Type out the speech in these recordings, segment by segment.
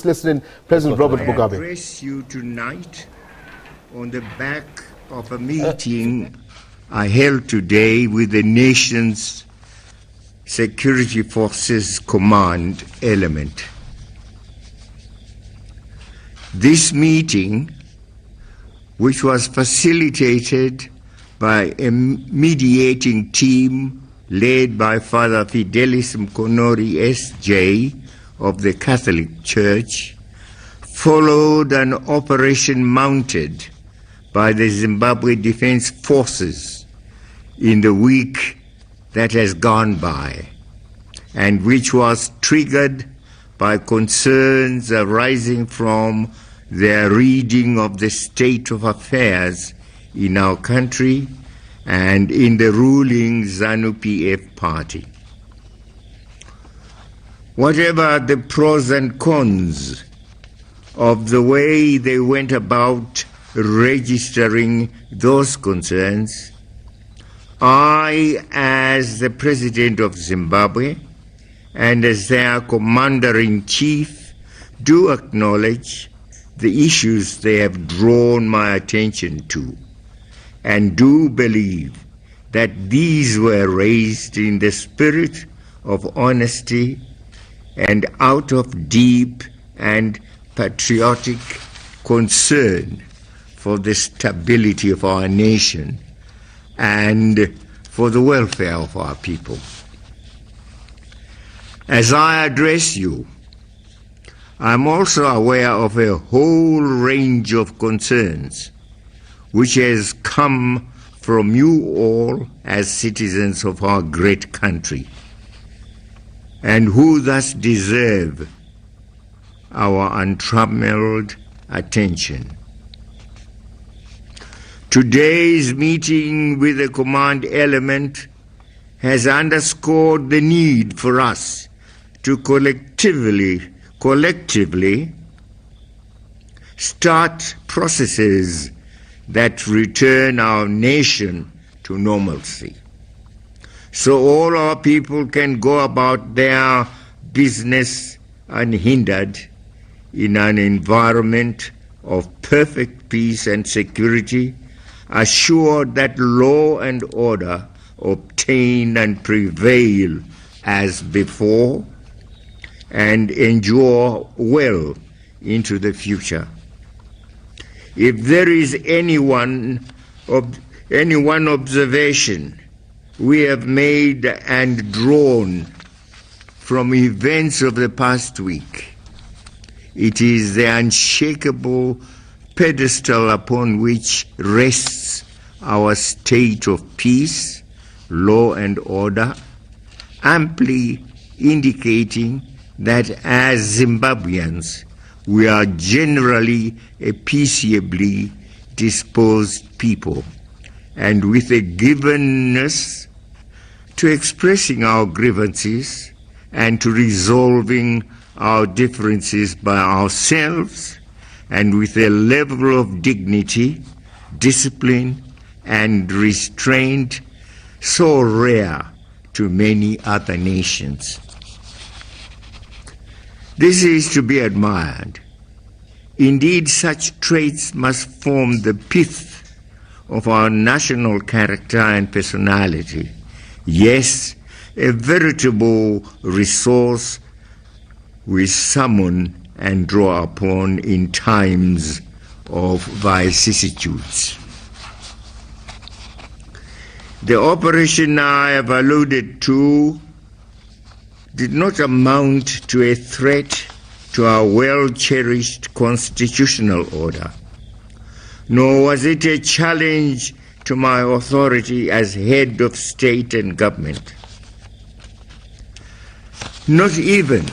Listen in, President Robert Mugabe. I address you tonight on the back of a meeting I held today with the nation's Security Forces Command element. This meeting, which was facilitated by a mediating team led by Father Fidelis Mkonori S.J. of the Catholic Church, followed an operation mounted by the Zimbabwe Defense Forces in the week that has gone by, and which was triggered by concerns arising from their reading of the state of affairs in our country and in the ruling ZANU-PF party. Whatever the pros and cons of the way they went about registering those concerns, I, as the President of Zimbabwe and as their Commander-in-Chief, do acknowledge the issues they have drawn my attention to, and do believe that these were raised in the spirit of honesty and out of deep and patriotic concern for the stability of our nation and for the welfare of our people. As I address you, I am also aware of a whole range of concerns which has come from you all as citizens of our great country, and who thus deserve our untrammeled attention. Today's meeting with the command element has underscored the need for us to collectively start processes that return our nation to normalcy, so all our people can go about their business unhindered in an environment of perfect peace and security, assured that law and order obtain and prevail as before and endure well into the future. If there is any one observation we have made and drawn from events of the past week, it is the unshakable pedestal upon which rests our state of peace, law and order, amply indicating that as Zimbabweans we are generally a peaceably disposed people, and with a givenness to expressing our grievances and to resolving our differences by ourselves, and with a level of dignity, discipline, and restraint so rare to many other nations. This is to be admired. Indeed, such traits must form the pith of our national character and personality. Yes, a veritable resource we summon and draw upon in times of vicissitudes. The operation I have alluded to did not amount to a threat to our well-cherished constitutional order, nor was it a challenge to my authority as head of state and government, not even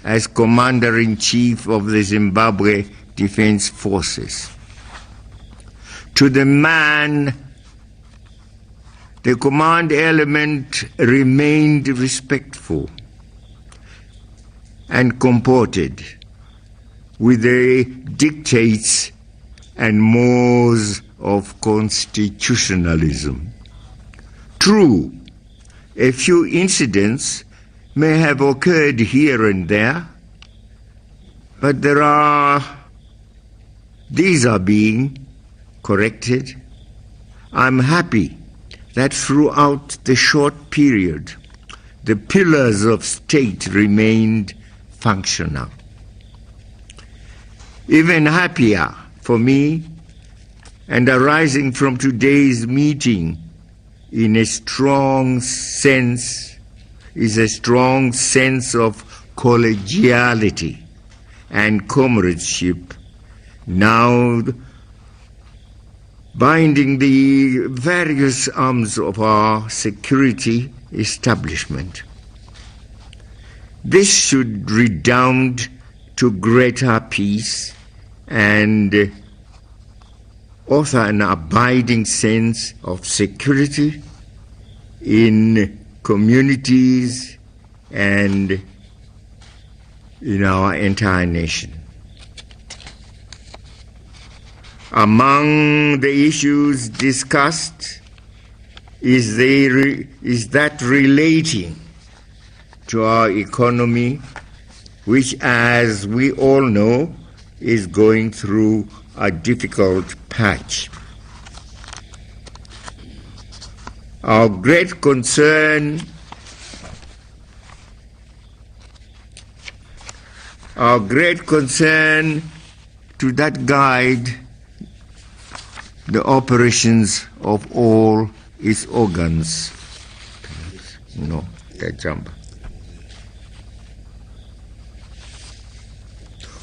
as Commander-in-Chief of the Zimbabwe Defense Forces. To the man, the command element remained respectful and comported with the dictates and mores of constitutionalism. True, a few incidents may have occurred here and there, But these are being corrected. I'm happy that throughout the short period, the pillars of state remained functional. Even happier for me, and arising from today's meeting is a strong sense of collegiality and comradeship, now binding the various arms of our security establishment. This should redound to greater peace and offer an abiding sense of security in communities and in our entire nation. Among the issues discussed is that relating to our economy, which, as we all know, is going through a difficult patch. Our great concern to that guide the operations of all its organs. No, that jump.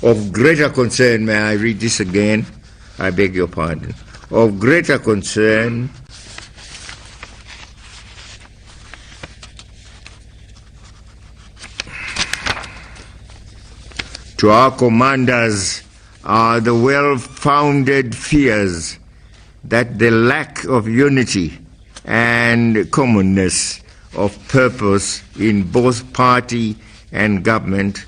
Of greater concern, may I read this again? I beg your pardon. Of greater concern to our commanders are the well-founded fears that the lack of unity and commonness of purpose in both party and government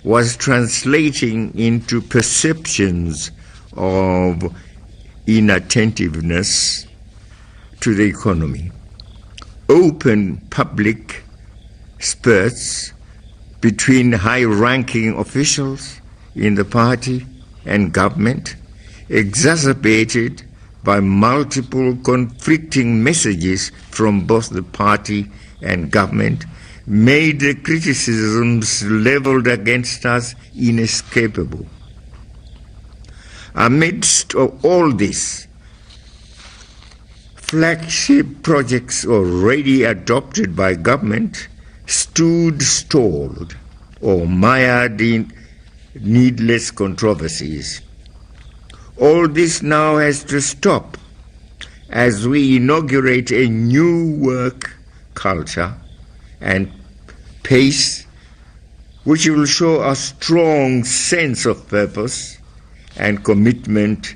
was translating into perceptions of inattentiveness to the economy. Open public spurts between high-ranking officials in the party and government, exacerbated by multiple conflicting messages from both the party and government, made the criticisms leveled against us inescapable. Amidst all this, flagship projects already adopted by government stood stalled or mired in needless controversies. All this now has to stop as we inaugurate a new work culture and pace which will show a strong sense of purpose and commitment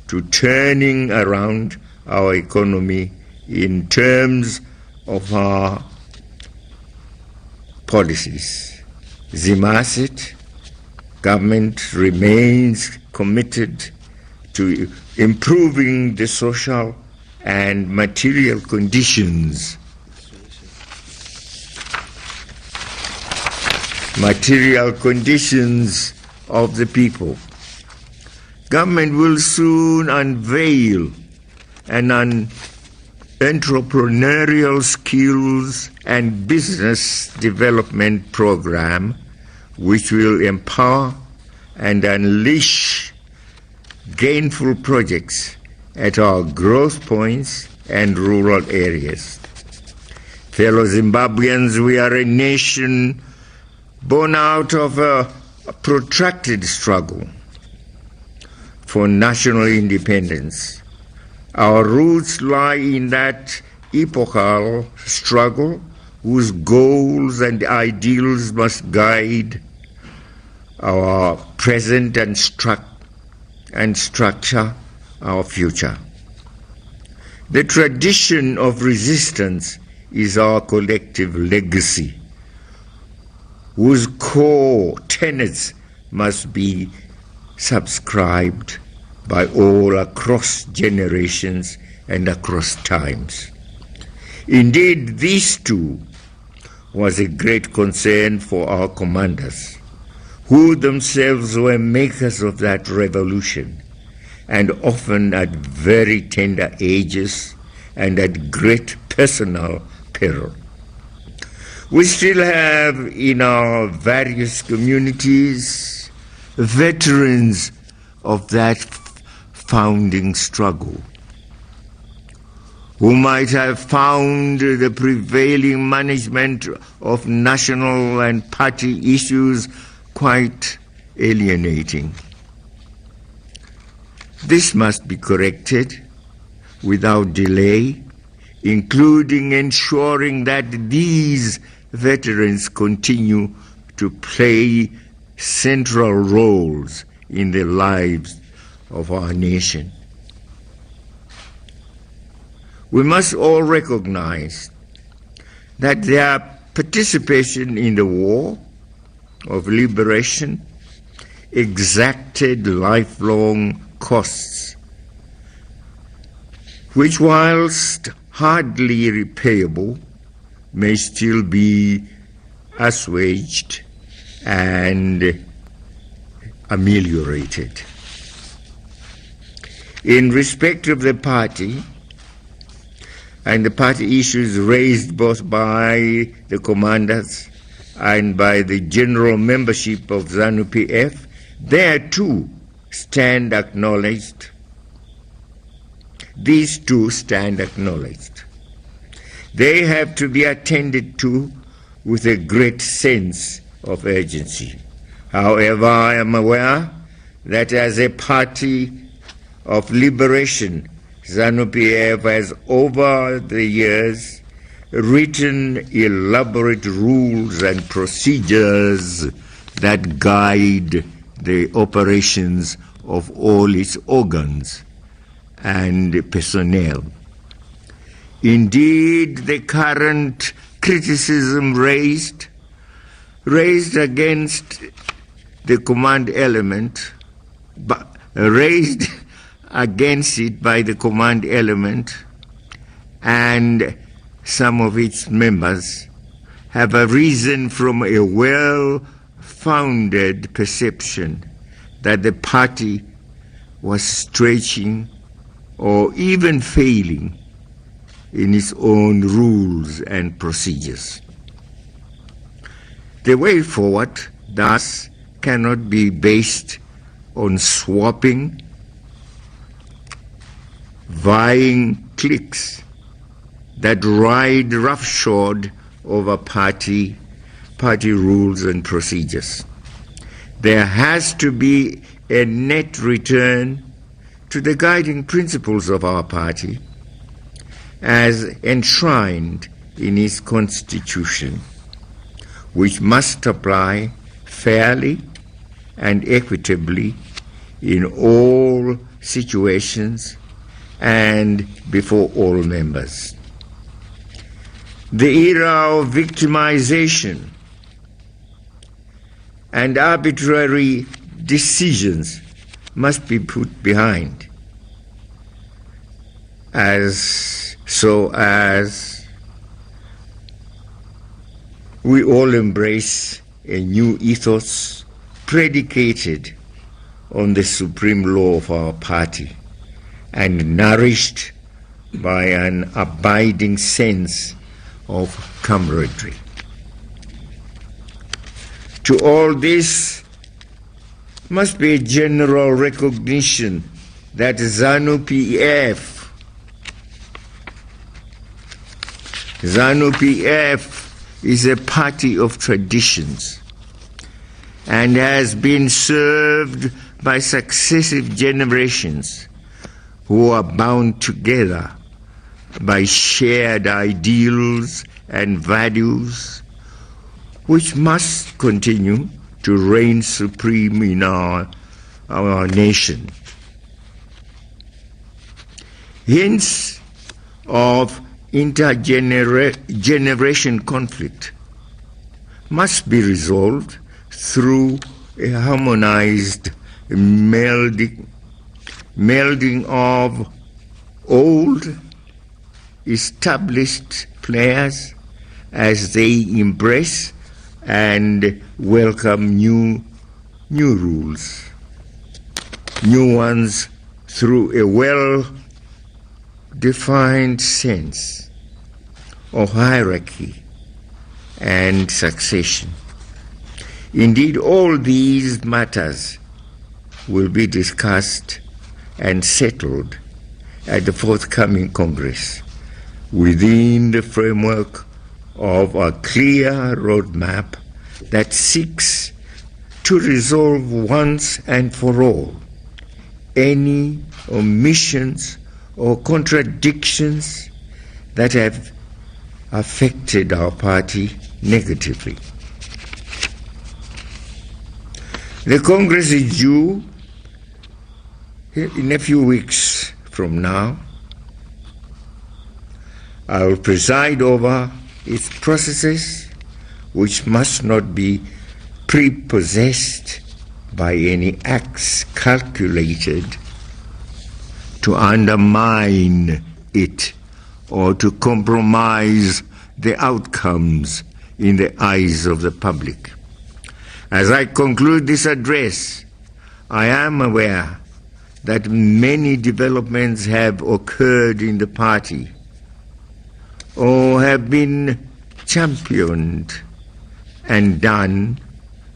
to turning around our economy in terms of our policies. Zimasit, government remains committed to improving the social and material conditions of the people. Government will soon unveil an entrepreneurial skills and business development program which will empower and unleash gainful projects at our growth points and rural areas. Fellow Zimbabweans, we are a nation born out of a protracted struggle for national independence. Our roots lie in that epochal struggle whose goals and ideals must guide our present and structure our future. The tradition of resistance is our collective legacy, whose core tenets must be subscribed by all across generations and across times. Indeed, this too was a great concern for our commanders, who themselves were makers of that revolution, and often at very tender ages and at great personal peril. We still have in our various communities veterans of that founding struggle, who might have found the prevailing management of national and party issues quite alienating. This must be corrected without delay, including ensuring that these veterans continue to play central roles in the lives of our nation. We must all recognize that their participation in the war of liberation exacted lifelong costs, which, whilst hardly repayable, may still be assuaged and ameliorated. In respect of the party and the party issues raised both by the commanders and by the general membership of ZANU-PF, there too stand acknowledged. These two stand acknowledged. They have to be attended to with a great sense of urgency. However, I am aware that as a party of liberation, ZANU-PF has over the years written elaborate rules and procedures that guide the operations of all its organs and personnel. Indeed, the current criticism raised against the command element, raised against it by the command element and some of its members, have arisen from a well-founded perception that the party was stretching or even failing in its own rules and procedures. The way forward, thus, cannot be based on swapping, vying cliques that ride roughshod over party rules and procedures. There has to be a net return to the guiding principles of our party as enshrined in its constitution, which must apply fairly and equitably in all situations and before all members. The era of victimization and arbitrary decisions must be put behind, as we all embrace a new ethos predicated on the supreme law of our party and nourished by an abiding sense of camaraderie. To all this must be a general recognition that ZANU-PF is a party of traditions and has been served by successive generations who are bound together by shared ideals and values which must continue to reign supreme in our nation. Hints of intergeneration conflict must be resolved through a harmonized melding of old established players as they embrace and welcome new new rules, new ones through a well-defined sense of hierarchy and succession. Indeed, all these matters will be discussed and settled at the forthcoming Congress within the framework of a clear roadmap that seeks to resolve once and for all any omissions or contradictions that have affected our party negatively. The Congress is due in a few weeks from now. I will preside over its processes, which must not be prepossessed by any acts calculated to undermine it or to compromise the outcomes in the eyes of the public. As I conclude this address, I am aware that many developments have occurred in the party or have been championed and done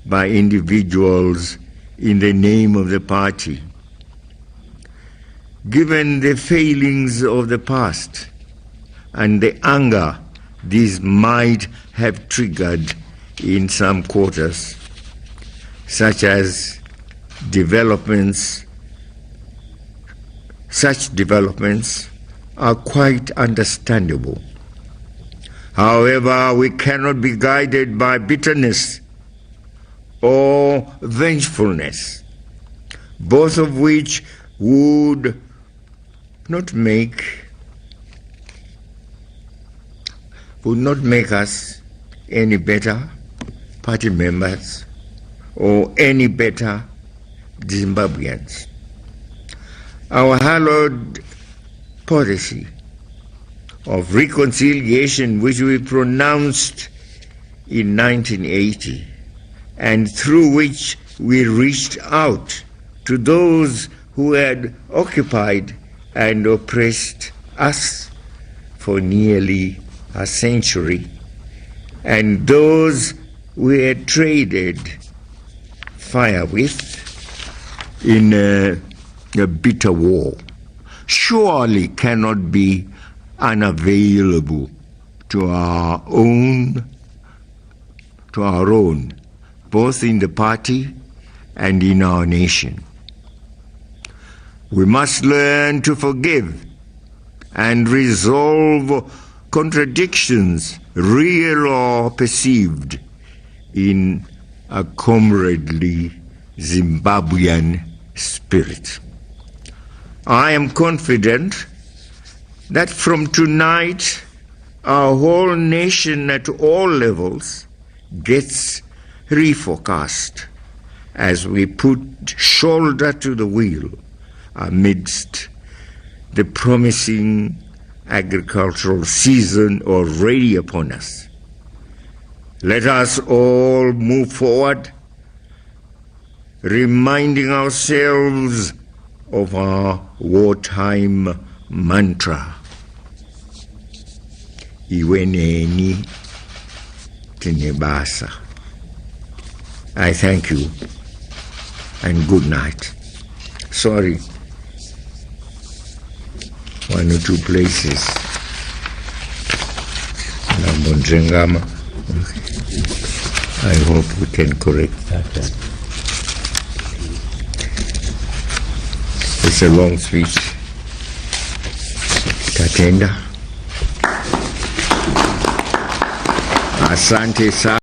by individuals in the name of the party. Given the failings of the past and the anger these might have triggered in some quarters, such developments are quite understandable. However, we cannot be guided by bitterness or vengefulness, both of which would not make us any better party members or any better Zimbabweans. Our hallowed policy of reconciliation, which we pronounced in 1980, and through which we reached out to those who had occupied and oppressed us for nearly a century, and those we had traded fire with in a bitter war, surely cannot be unavailable to our own, both in the party and in our nation. We must learn to forgive and resolve contradictions, real or perceived, in a comradely Zimbabwean spirit. I am confident that from tonight our whole nation at all levels gets refocused as we put shoulder to the wheel amidst the promising agricultural season already upon us. Let us all move forward, reminding ourselves of our wartime mantra, Iweneni Tinebasa. I thank you and good night. Sorry, one or two places. I hope we can correct that. It's a long speech. Tatenda. Asante sana.